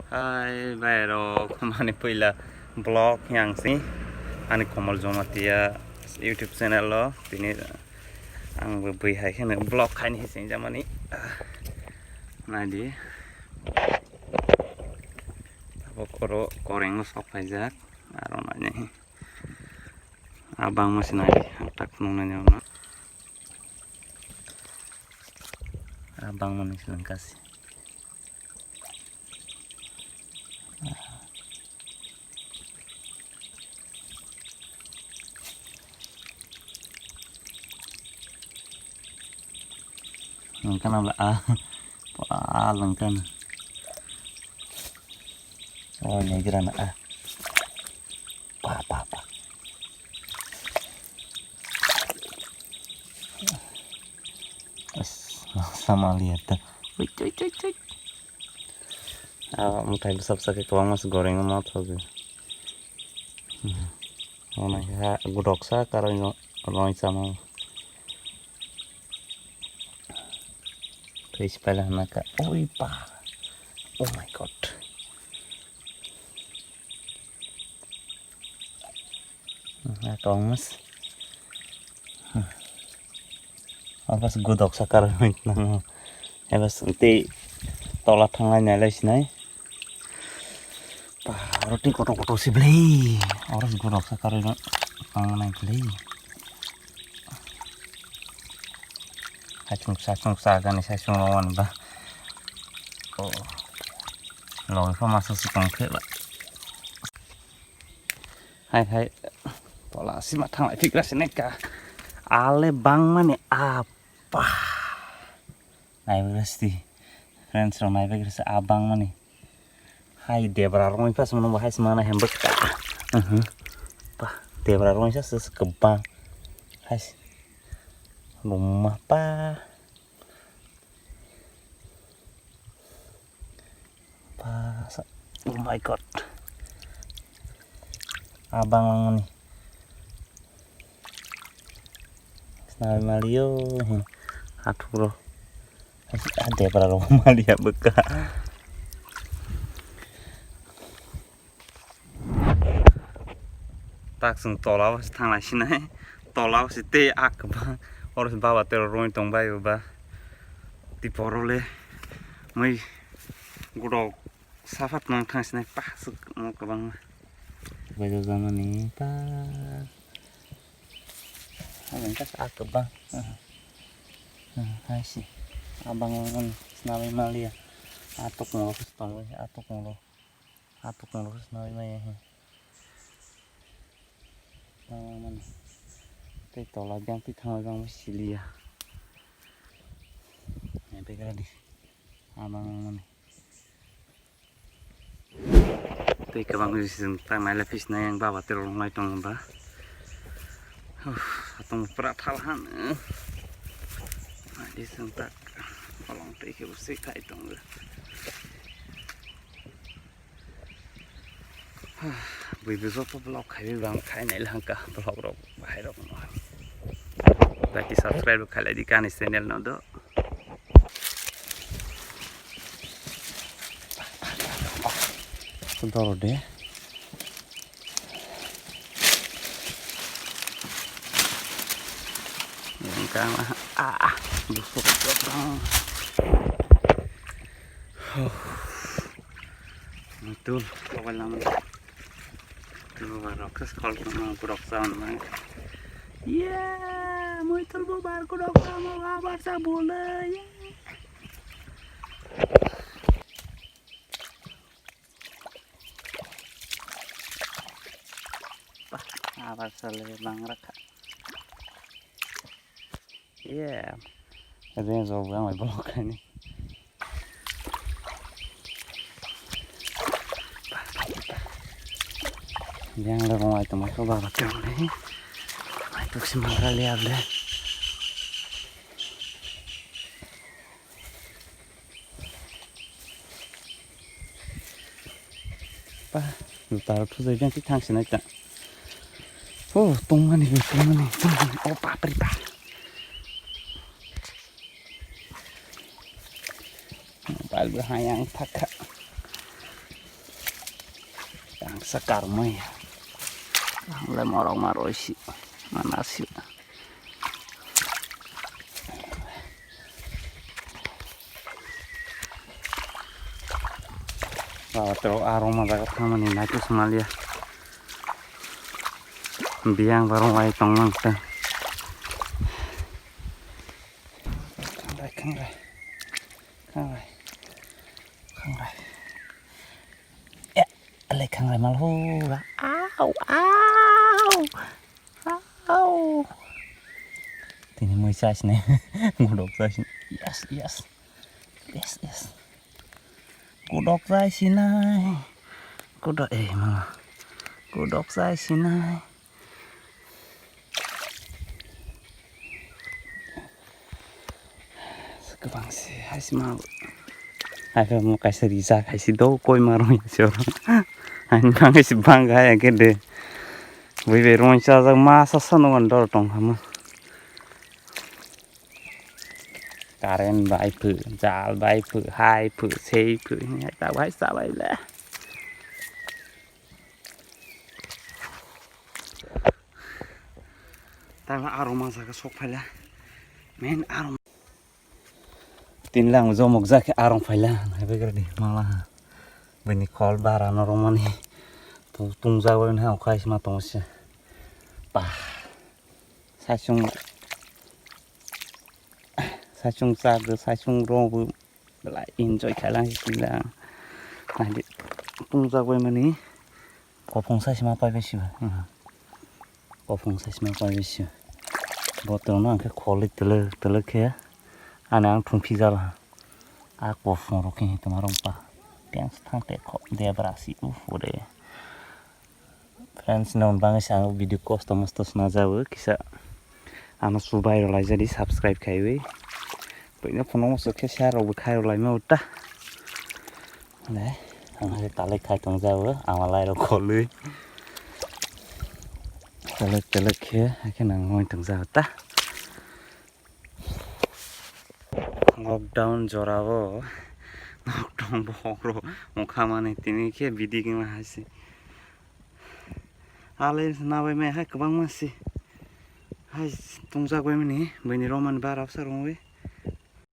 Hai bayro kemana pula blog yang sini ani komal jomatia YouTube channel lo ini ang bui hai kena blog kain hising zaman ini nadi koro koreng sok pajak aronanya abang masih nadi tak nunganya na abang mana selengkasi kan apa lengkan oh ini gerana apa sama lihat cuy mutai besar-besar ke kawan mas goreng mau tuh mana ya gudoksa karena orang sama terus pala naka oh my god kawan mas apa gudoksa karena nang Ebas nanti tolak tangannya lah sini. Roti kotor-kotor sih beli. Orang gurau sekarang tangan naik beli. Sacung kan sacung lawan bah. Oh, lawan apa masuk si konkret lah. Hai, tolak si matang lagi keras ini kah? Ale bang mana apa? Naik berasti, friends orang naik berasti abang mana? Hai dia berarong pas menunggu hai semana hembek kah? Dia berarong itu sekebang, hai rumah oh my god, abang mana? Senang Mario, aduh bro. Ada para rumah dia beka tak sung tolaw tang la sina tolaw site akba or baba ter roin tong bai ba ti porole mai gudo safat nang thang sina pa su mo kabang ba jo zaman ni pa alang kas akba hai si abang ngon senawai malia atuk ngurus tong atuk ngurus senawai maya mana tei tolak yang pitang gang silia ini pegang di abang mana tei kabang usin tang nai lapis na yang bawa terong lai tong ba atong perat halhan di sentak kolong tei ke usik kai tong bui besok blog kai bang kai nai lang ka blog bahai rok no berarti subscribe kali di kan channel no do sentor deh yang kan busuk bang betul awal nama tuh baru kalau mau kurang sama ya mau itu baru kurang sama apa sah boleh ya apa salah bang raka ya ada yang jauh banget blok ini yang ada rumah itu mau coba pakai ini itu semangat lihat deh taruh tuh jadi nanti tangsin aja tongan nih oh paprika bal berhayang tak Sekar mai. Mulai marau-marau isi. Mana sih? Terus aroma zakat sama nih naik Somalia. Biang baru mulai tonglang tuh. Kangrai. Ya, alek kangrai malu lah. Au. Ini mau size nih, ngudok size. Yes. Ngudok size nih. Malah. Ngudok size nih. Sekebang sih, harus mau. Aku mau kasih riza, kasih do koi marung ya orang. Anjing kasih bangga ya gede. Wih berong saja masa seneng ndor tong kamu. Karen bài phử, jaal bài phử, hai phử, sei phử, ta bài lah. Tala aroma zaga sok phala. Men aroma. Tin lang zo mok zake arong phala. Hai beger di malah. Beni kol bara no romani. Tung zawa en hau kai sma tongse. Pah. Sachung zaga sachung robu. Lại enjoy khai lang sila. Nanti tung zawa mani. Ko phong sa sma pai besiba. Ko phong sa sma pai besiba. Botol nó cái khói tele kia, anh ăn thùng pizza là, có phong rồi cái tụi nó pa, tiếng thang tệ khó để berasi udah. Friends non bang sang video custom na jawa kisah, anak subai rồi jadi subscribe kai we, bây giờ phone nó sẽ share rồi khai rồi mà udah, đấy, anh hay tali khai tung jawa, amal lại rồi khó lưới. Tele kia cái nàng ngồi từng giờ ta lockdown jorabo lockdown boro mukhamane tini ke bidi ke ma hasi ale nawe me ha kabang masi hai tungja goi mani bani roman bar afsar ngwe